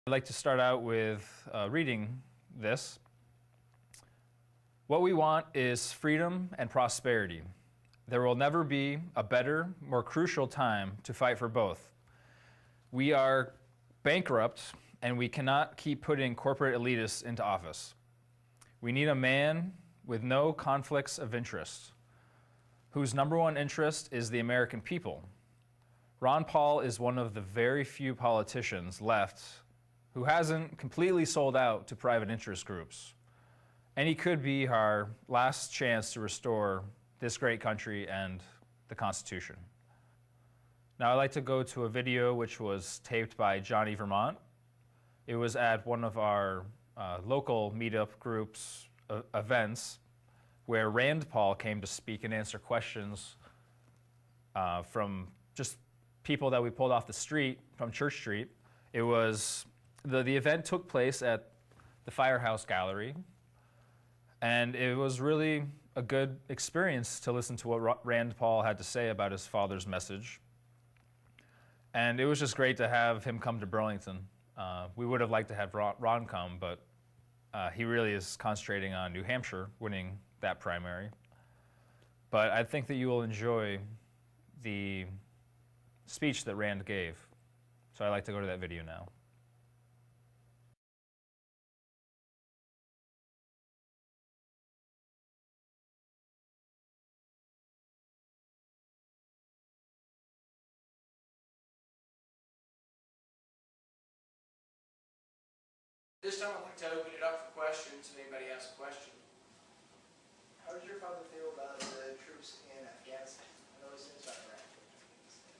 I'd like to start out with reading this. What we want is freedom and prosperity. There will never be a better, more crucial time to fight for both. We are bankrupt, and we cannot keep putting corporate elitists into office. We need a man with no conflicts of interest, whose number one interest is the American people. Ron Paul is one of the very few politicians left who hasn't completely sold out to private interest groups. And he could be our last chance to restore this great country and the Constitution. Now I'd like to go to a video which was taped by Johnny Vermont. It was at one of our local meetup groups events where Rand Paul came to speak and answer questions from just people that we pulled off the street from Church Street. It was the event took place at the Firehouse Gallery, and it was really a good experience to listen to what Rand Paul had to say about his father's message. And it was just great to have him come to Burlington. We would have liked to have Ron come, but he really is concentrating on New Hampshire winning that primary. But I think that you will enjoy the speech that Rand gave. So I'd like to go to that video now. This time I'd like to open it up for questions, if anybody has a question. How does your father feel about the troops in Afghanistan? I know he says about Iraq.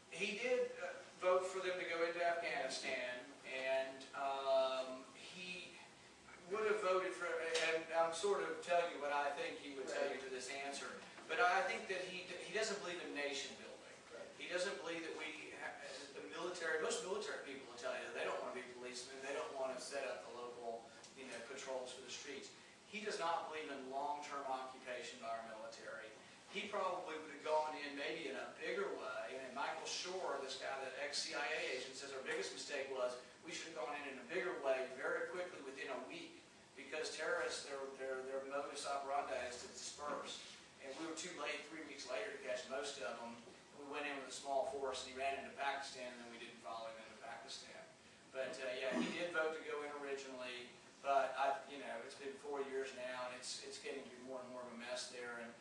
He did vote for them to go into Afghanistan, and he would have voted for, and I'm sort of telling you what I think he would tell you to this answer, but I think that he doesn't believe in nation building. Right. He doesn't believe that we, the military, most military people will tell you that they don't want to be policemen, they don't want to set up the local, patrols for the streets. He does not believe in long-term occupation by our military. He probably would have gone in maybe in a bigger way, and Michael Shore, this guy, the ex-CIA agent, says our biggest mistake was we should have gone in a bigger way very quickly within a week, because terrorists, their modus operandi is to disperse. And we were too late 3 weeks later to catch most of them. We went in with a small force, and he ran into Pakistan, and then we didn't follow him into Pakistan. But yeah, he did vote to go in originally, but it's been 4 years now, and it's getting to be more and more of a mess there. And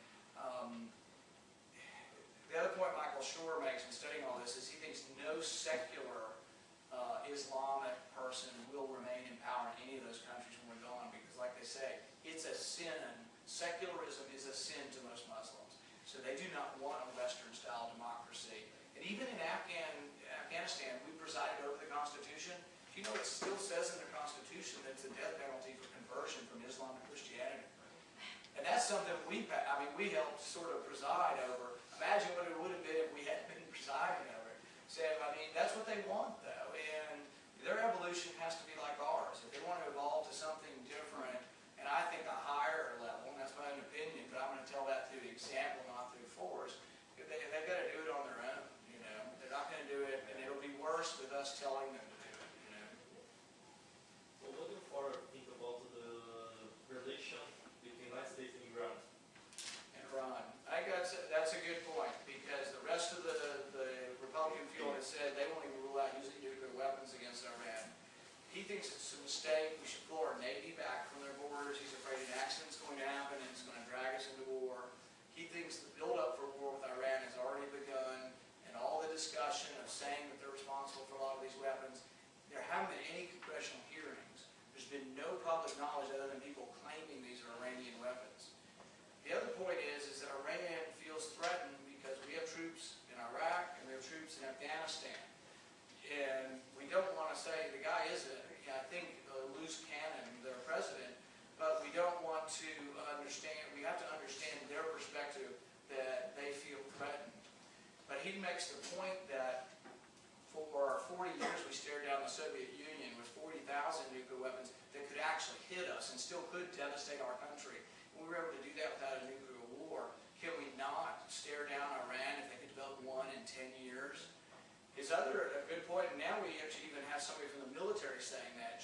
the other point Michael Shore makes in studying all this is he thinks no secular Islamic person will remain in power in any of those countries when we're gone, because like they say, it's a sin. Secularism is a sin to most Muslims. So they do not want a Western-style democracy. And even in Afghanistan, we presided over the Constitution. You know, it still says in the Constitution that it's a death penalty for conversion from Islam to Christianity. And that's something we helped sort of preside over. Imagine what it would have been if we hadn't been presiding over it. So, that's what they want, though. And their evolution has to be like ours. If they want to evolve to something different, and I think a higher level, and that's my own opinion, but I'm going to tell that through example, not through force, they've got to do it on their own. They're not going to do it, and it'll be worse with us telling them to do it. So what do you think about the relation between the United States and Iran? Iran. I think that's a good point, because the rest of the Republican field has said they won't even rule out using nuclear weapons against Iran. He thinks it's a mistake. We should pull our Navy back from their borders. He's afraid an accident's going to happen and it's going to drag us into war. He thinks the build-up for war with Iran has already begun, and all the discussion of saying that they're responsible for a lot of these weapons, there haven't been any congressional hearings. There's been no public knowledge other than people claiming these are Iranian weapons. The other point is that Iran feels threatened because we have troops in Iraq and we have troops in Afghanistan. And we don't want to say the guy is, I think, a loose cannon, their president, but we don't want to understand, we have to understand their perspective that they feel threatened. But he makes the point that for 40 years we stared down the Soviet Union with 40,000 nuclear weapons that could actually hit us and still could devastate our country. We were able to do that without a nuclear war. Can we not stare down Iran if they could develop one in 10 years? His other good point, and now we actually even have somebody from the military saying that,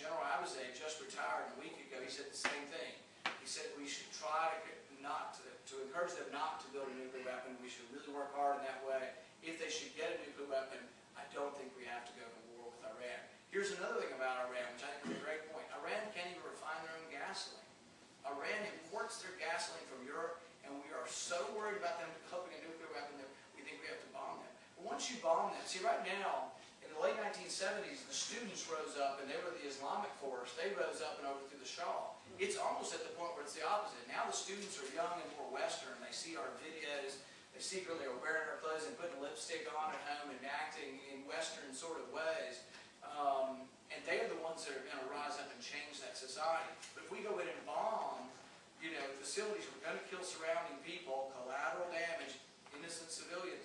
said we should try to encourage them not to build a nuclear weapon. We should really work hard in that way. If they should get a nuclear weapon, I don't think we have to go to war with Iran. Here's another thing about Iran, which I think is a great point. Iran can't even refine their own gasoline. Iran imports their gasoline from Europe, and we are so worried about them developing a nuclear weapon that we think we have to bomb them. But once you bomb them, see right now, in the late 1970s, the students rose up, and they were the Islamic force. They rose up and overthrew the Shah. It's almost at the point where it's the opposite. Now the students are young and more Western. They see our videos. They secretly are wearing our clothes and putting lipstick on at home and acting in Western sort of ways. And they are the ones that are going to rise up and change that society. But if we go in and bomb, facilities, we're going to kill surrounding people, collateral damage, innocent civilians.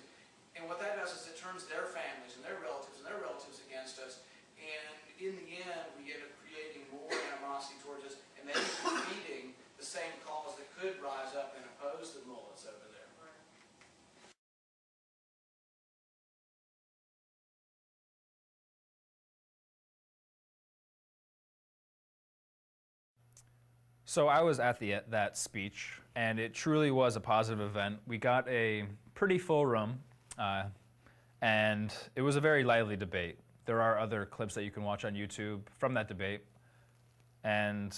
And what that does is it turns their families and their relatives against us. And in the end, we end up creating more animosity towards us and maybe defeating the same cause that could rise up and oppose the mullahs over there. So I was at that speech, and it truly was a positive event. We got a pretty full room, and it was a very lively debate. There are other clips that you can watch on YouTube from that debate, and